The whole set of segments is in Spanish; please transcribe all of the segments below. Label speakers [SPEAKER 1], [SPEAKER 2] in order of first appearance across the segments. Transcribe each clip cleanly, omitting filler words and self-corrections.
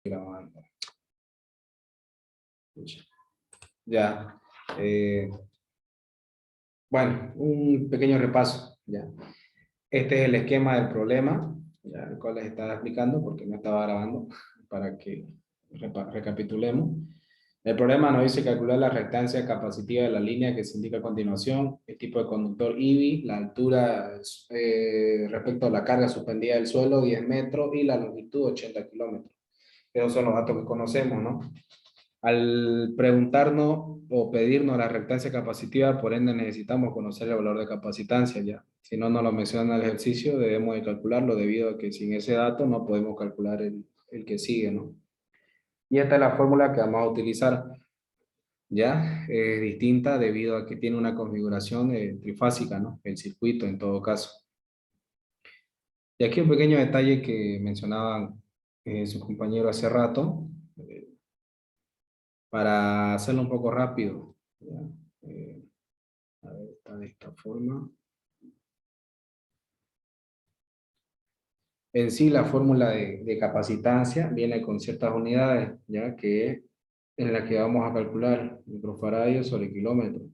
[SPEAKER 1] Grabando. Ya. Bueno, un pequeño repaso. Ya. Este es el esquema del problema, ya, el cual les estaba explicando porque no estaba grabando, para que recapitulemos. El problema nos dice calcular la reactancia capacitiva de la línea que se indica a continuación, el tipo de conductor IBI, la altura respecto a la carga suspendida del suelo, 10 metros, y la longitud, 80 kilómetros. Esos son los datos que conocemos, ¿no? Al preguntarnos o pedirnos la reactancia capacitiva, por ende necesitamos conocer el valor de capacitancia ya. Si no nos lo menciona el ejercicio, debemos de calcularlo debido a que sin ese dato no podemos calcular el que sigue, ¿no? Y esta es la fórmula que vamos a utilizar, ¿ya? Es distinta debido a que tiene una configuración trifásica, ¿no? El circuito en todo caso. Y aquí un pequeño detalle que mencionaban su compañero hace rato, para hacerlo un poco rápido, ¿ya? A ver, está de esta forma. En sí, la fórmula de capacitancia viene con ciertas unidades, ya que en la que vamos a calcular microfaradios sobre kilómetros.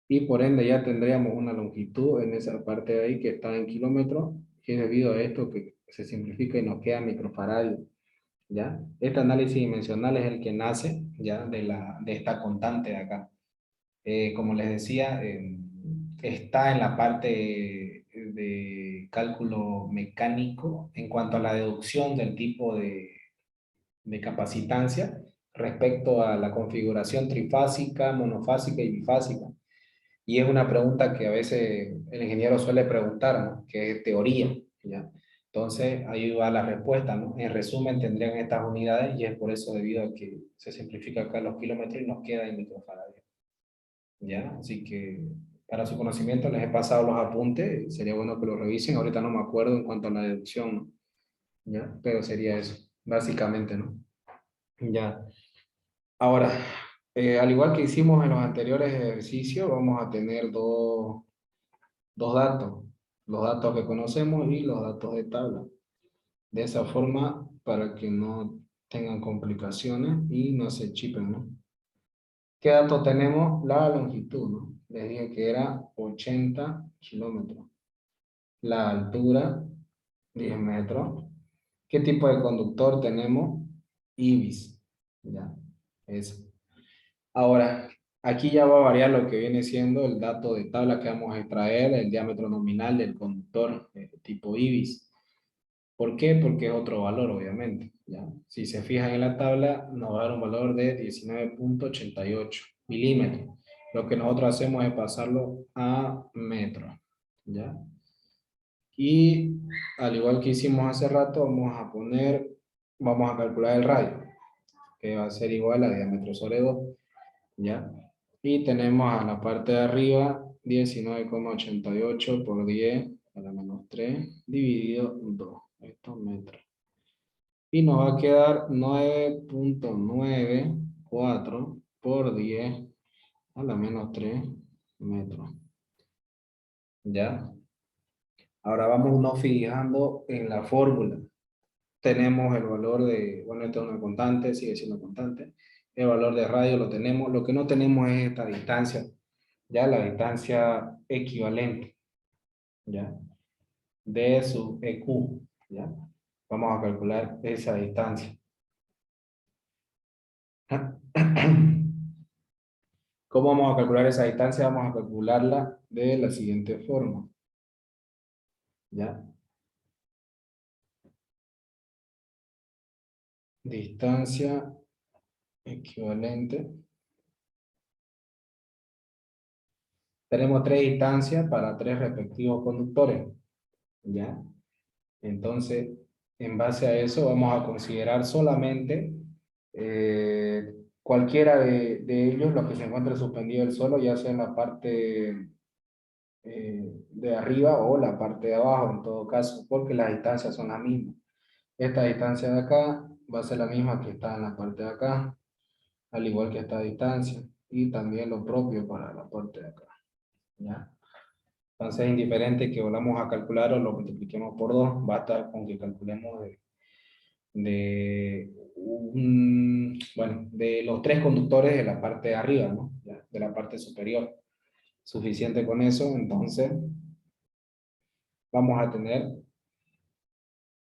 [SPEAKER 1] Y por ende ya tendríamos una longitud en esa parte de ahí que está en kilómetros, que es debido a esto que se simplifica y nos queda microfaradios, ¿ya? Este análisis dimensional es el que nace, ¿ya? De esta constante de acá. Como les decía, está en la parte de cálculo mecánico en cuanto a la deducción del tipo de capacitancia respecto a la configuración trifásica, monofásica y bifásica. Y es una pregunta que a veces el ingeniero suele preguntar, ¿no? Que es teoría, ¿ya? Entonces, ahí va la respuesta, ¿no? En resumen, tendrían estas unidades y es por eso debido a que se simplifica acá los kilómetros y nos queda en microfaradios. ¿Ya? Así que para su conocimiento les he pasado los apuntes, sería bueno que lo revisen, ahorita no me acuerdo en cuanto a la deducción, ¿no? ¿Ya? Pero sería eso, básicamente, ¿no? Ya. Ahora, al igual que hicimos en los anteriores ejercicios, vamos a tener dos datos, los datos que conocemos y los datos de tabla. De esa forma, para que no tengan complicaciones y no se chipen, ¿no? ¿Qué dato tenemos? La longitud, ¿no? Les dije que era 80 kilómetros. La altura, 10 metros. ¿Qué tipo de conductor tenemos? IBIS. Ya, eso. Ahora, aquí ya va a variar lo que viene siendo el dato de tabla que vamos a extraer, el diámetro nominal del conductor tipo IBIS. ¿Por qué? Porque es otro valor, obviamente. ¿Ya? Si se fijan en la tabla, nos va a dar un valor de 19,88 milímetros. Lo que nosotros hacemos es pasarlo a metros. ¿Ya? Y al igual que hicimos hace rato, vamos a calcular el radio, que va a ser igual a diámetro sobre 2. ¿Ya? Y tenemos a la parte de arriba 19,88 por 10 a la menos 3 dividido 2. Estos metros. Y nos va a quedar 9,94 por 10 a la menos 3 metros. ¿Ya? Ahora vamos no fijando en la fórmula. Tenemos el valor de, bueno, esta es una constante, sigue siendo constante. El valor de radio lo tenemos. Lo que no tenemos es esta distancia, ya la distancia equivalente, ¿ya? De su EQ, ¿ya? Vamos a calcular esa distancia. ¿Cómo vamos a calcular esa distancia? Vamos a calcularla de la siguiente forma, ¿ya? Distancia equivalente. Tenemos tres distancias para tres respectivos conductores, ¿ya? Entonces, en base a eso, vamos a considerar solamente cualquiera de ellos, los que se encuentre suspendido del suelo, ya sea en la parte de arriba o la parte de abajo, en todo caso, porque las distancias son las mismas. Esta distancia de acá va a ser la misma que está en la parte de acá, al igual que esta distancia, y también lo propio para la parte de acá, ¿ya? Entonces es indiferente que volvamos a calcular o lo multipliquemos por 2, basta con que calculemos de bueno, de los tres conductores de la parte de arriba, ¿no? Ya, de la parte superior. Suficiente con eso, entonces vamos a tener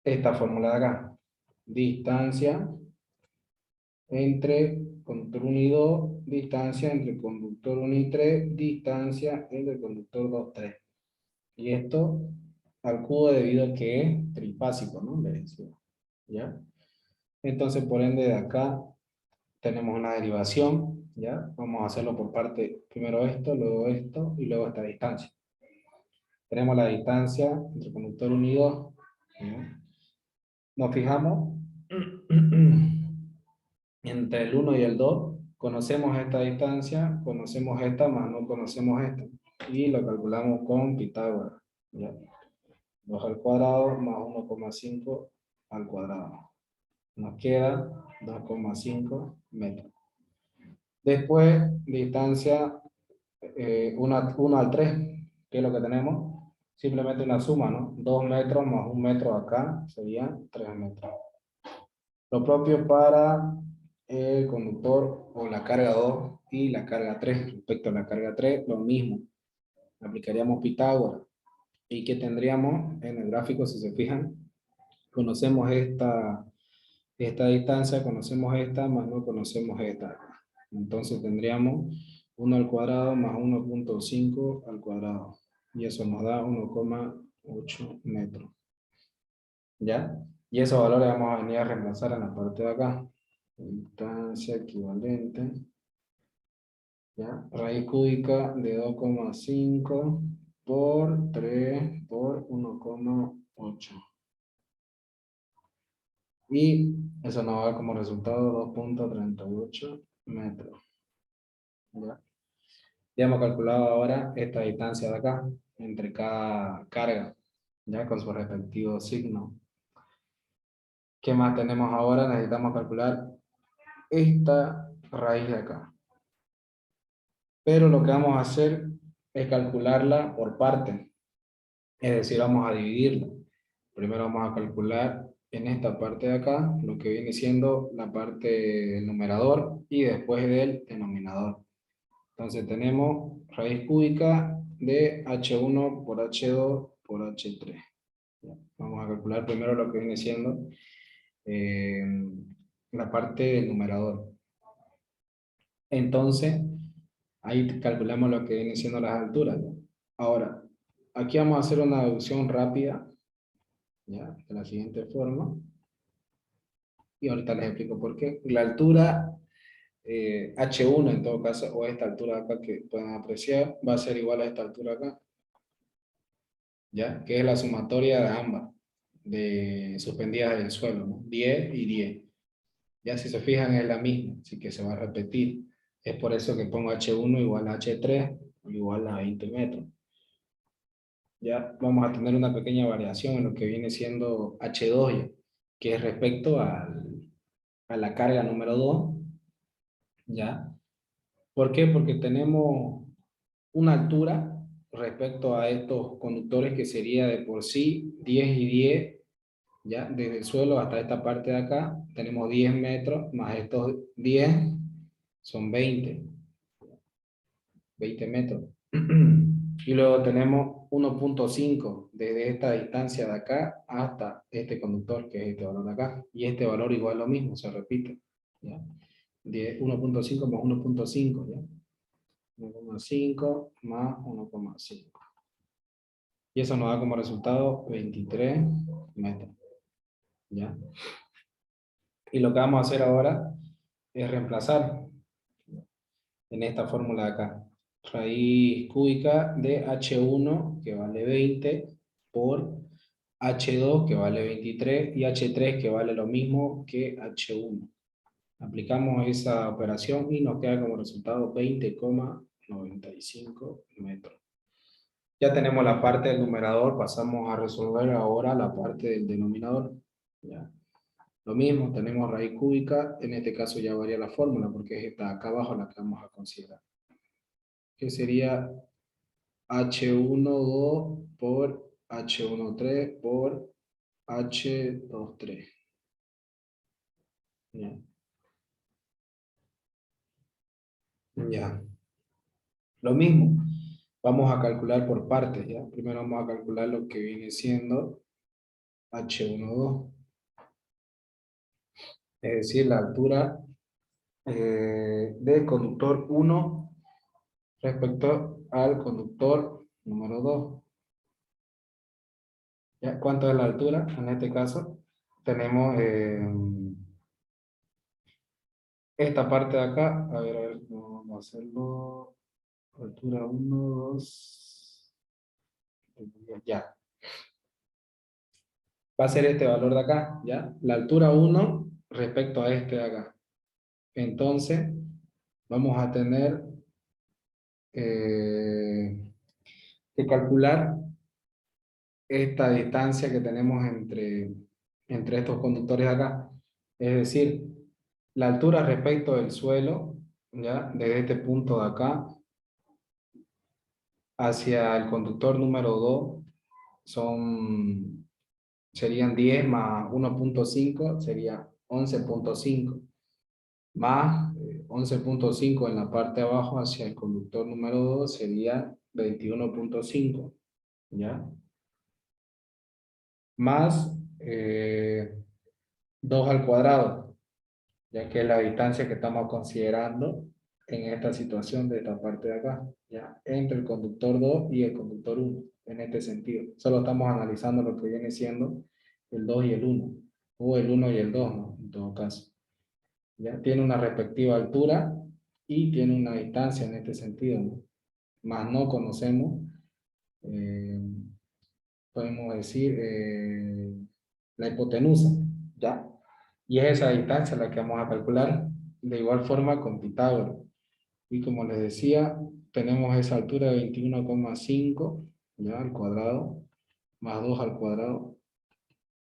[SPEAKER 1] esta fórmula de acá. Distancia entre conductor 1 y 2, distancia entre conductor 1 y 3, distancia entre conductor 2, 3. Y esto al cubo debido a que es trifásico, ¿no? Le decía, ¿ya? Entonces, por ende, de acá tenemos una derivación, ¿ya? Vamos a hacerlo por parte, primero esto y luego esta distancia. Tenemos la distancia entre conductor 1 y 2, ¿ya? Nos fijamos entre el 1 y el 2, conocemos esta distancia, conocemos esta, más no conocemos esta. Y lo calculamos con Pitágoras, ¿ya? 2 al cuadrado más 1,5 al cuadrado. Nos queda 2,5 metros. Después, distancia 1 al 3, que es lo que tenemos. Simplemente una suma, ¿no? 2 metros más 1 metro acá serían 3 metros. Lo propio para el conductor o la carga 2 y la carga 3. Respecto a la carga 3, lo mismo. Aplicaríamos Pitágoras. ¿Y qué tendríamos en el gráfico? Si se fijan, conocemos esta distancia, conocemos esta, más no conocemos esta. Entonces tendríamos 1 al cuadrado más 1,5 al cuadrado. Y eso nos da 1,8 metros. ¿Ya? Y esos valores vamos a venir a reemplazar en la parte de acá. Distancia equivalente. ¿Ya? Raíz cúbica de 2,5 por 3 por 1,8. Y eso nos va como resultado 2,38 metros. ¿Ya? Ya hemos calculado ahora esta distancia de acá, entre cada carga, ya con su respectivo signo. ¿Qué más tenemos ahora? Necesitamos calcular esta raíz de acá. Pero lo que vamos a hacer es calcularla por partes. Es decir, vamos a dividirla. Primero vamos a calcular en esta parte de acá lo que viene siendo la parte del numerador y después del denominador. Entonces tenemos raíz cúbica de H1 por H2 por H3. Vamos a calcular primero lo que viene siendo eh, la parte del numerador. Entonces, ahí calculamos lo que viene siendo las alturas, ¿no? Ahora, aquí vamos a hacer una deducción rápida, ¿ya? De la siguiente forma. Y ahorita les explico por qué. La altura H1 en todo caso, o esta altura acá que pueden apreciar, va a ser igual a esta altura acá, ¿ya? Que es la sumatoria de ambas, de suspendidas del suelo, ¿no? 10 y 10. Ya si se fijan es la misma, así que se va a repetir. Es por eso que pongo H1 igual a H3 igual a 20 metros. Ya vamos a tener una pequeña variación en lo que viene siendo H2, ya, que es respecto a la carga número 2, ¿ya? ¿Por qué? Porque tenemos una altura respecto a estos conductores que sería de por sí 10 y 10, ¿ya? Desde el suelo hasta esta parte de acá tenemos 10 metros, más estos 10 son 20 metros. Y luego tenemos 1,5 desde esta distancia de acá hasta este conductor, que es este valor de acá. Y este valor igual lo mismo, se repite, ¿ya? 1,5 más 1,5, ¿ya? 1,5 más 1,5. Y eso nos da como resultado 23 metros, ¿ya? Y lo que vamos a hacer ahora es reemplazar en esta fórmula de acá. Raíz cúbica de H1, que vale 20, por H2, que vale 23, y H3, que vale lo mismo que H1. Aplicamos esa operación y nos queda como resultado 20,95 metros. Ya tenemos la parte del numerador, pasamos a resolver ahora la parte del denominador. ¿Ya? Lo mismo, tenemos raíz cúbica, en este caso ya varía la fórmula porque es esta acá abajo la que vamos a considerar. Que sería H12 por H13 por H23. Ya. Ya. Lo mismo. Vamos a calcular por partes, ¿ya? Primero vamos a calcular lo que viene siendo H12. Es decir, la altura del conductor 1 respecto al conductor número 2. ¿Ya? ¿Cuánto es la altura? En este caso, tenemos esta parte de acá. A ver, vamos a hacerlo. Altura 1, 2. Ya. Va a ser este valor de acá, ¿ya? La altura 1 respecto a este de acá. Entonces, vamos a tener que calcular esta distancia que tenemos entre estos conductores de acá. Es decir, la altura respecto del suelo, ¿ya? Desde este punto de acá hacia el conductor número 2 serían 10 más 1.5, sería 11.5, más 11.5 en la parte de abajo hacia el conductor número 2 sería 21.5, ¿ya? Más 2 al cuadrado, ya que es la distancia que estamos considerando en esta situación de esta parte de acá, ¿ya? Entre el conductor 2 y el conductor 1, en este sentido. Solo estamos analizando lo que viene siendo el 2 y el 1, o el 1 y el 2, ¿no? En todo caso. ¿Ya? Tiene una respectiva altura y tiene una distancia en este sentido, ¿no? Más no conocemos, eh, podemos decir, la hipotenusa, ¿ya? Y es esa distancia la que vamos a calcular de igual forma con Pitágoras. Y como les decía, tenemos esa altura de 21,5, ¿ya? Al cuadrado, más 2 al cuadrado,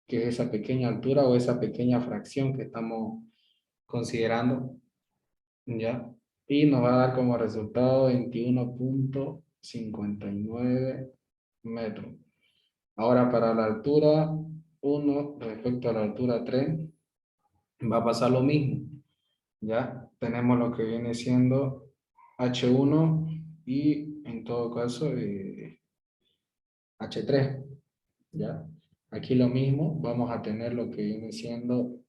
[SPEAKER 1] que es esa pequeña altura o esa pequeña fracción que estamos considerando, ¿ya? Y nos va a dar como resultado 21.59 metros. Ahora para la altura 1 respecto a la altura 3 va a pasar lo mismo. Ya tenemos lo que viene siendo H1 y en todo caso H3. ¿Ya? Aquí lo mismo, vamos a tener lo que viene siendo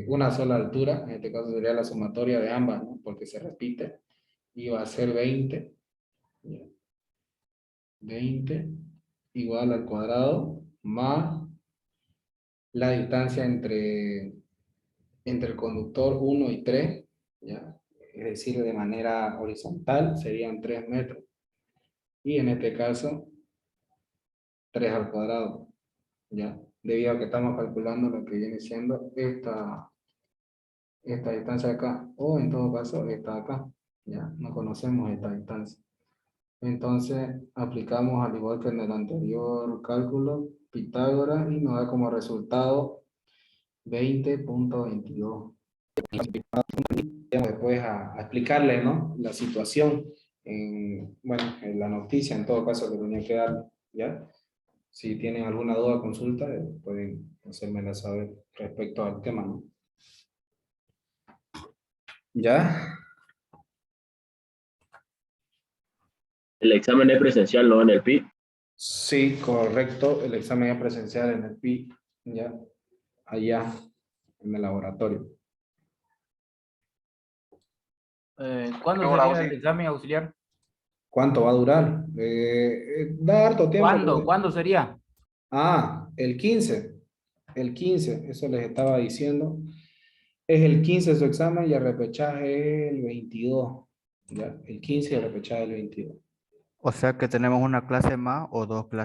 [SPEAKER 1] una sola altura, en este caso sería la sumatoria de ambas, ¿no? Porque se repite, y va a ser 20, ¿ya? 20 igual al cuadrado, más la distancia entre el conductor 1 y 3, ¿ya? Es decir, de manera horizontal serían 3 metros, y en este caso 3 al cuadrado, ¿ya? Debido a que estamos calculando lo que viene siendo esta distancia acá, o en todo caso esta acá, ¿ya? No conocemos esta distancia. Entonces aplicamos al igual que en el anterior cálculo Pitágoras y nos da como resultado 20.22. Después a explicarle, ¿no? La situación, bueno, en la noticia en todo caso que tenía que dar, ¿ya? Si tienen alguna duda, consulta, pueden hacérmela saber respecto al tema, ¿no? ¿Ya?
[SPEAKER 2] El examen es presencial, ¿no? En el PI.
[SPEAKER 1] Sí, correcto. El examen es presencial en el PI, ¿ya? Allá, en el laboratorio.
[SPEAKER 3] ¿Cuándo sería el examen auxiliar?
[SPEAKER 1] ¿Cuánto va a durar? Da harto tiempo.
[SPEAKER 3] ¿Cuándo sería?
[SPEAKER 1] Ah, el 15. El 15, eso les estaba diciendo. Es el 15 su examen y el repechaje es el 22. ¿Ya? El 15 y el repechaje es el 22.
[SPEAKER 4] O sea que tenemos una clase más o dos clases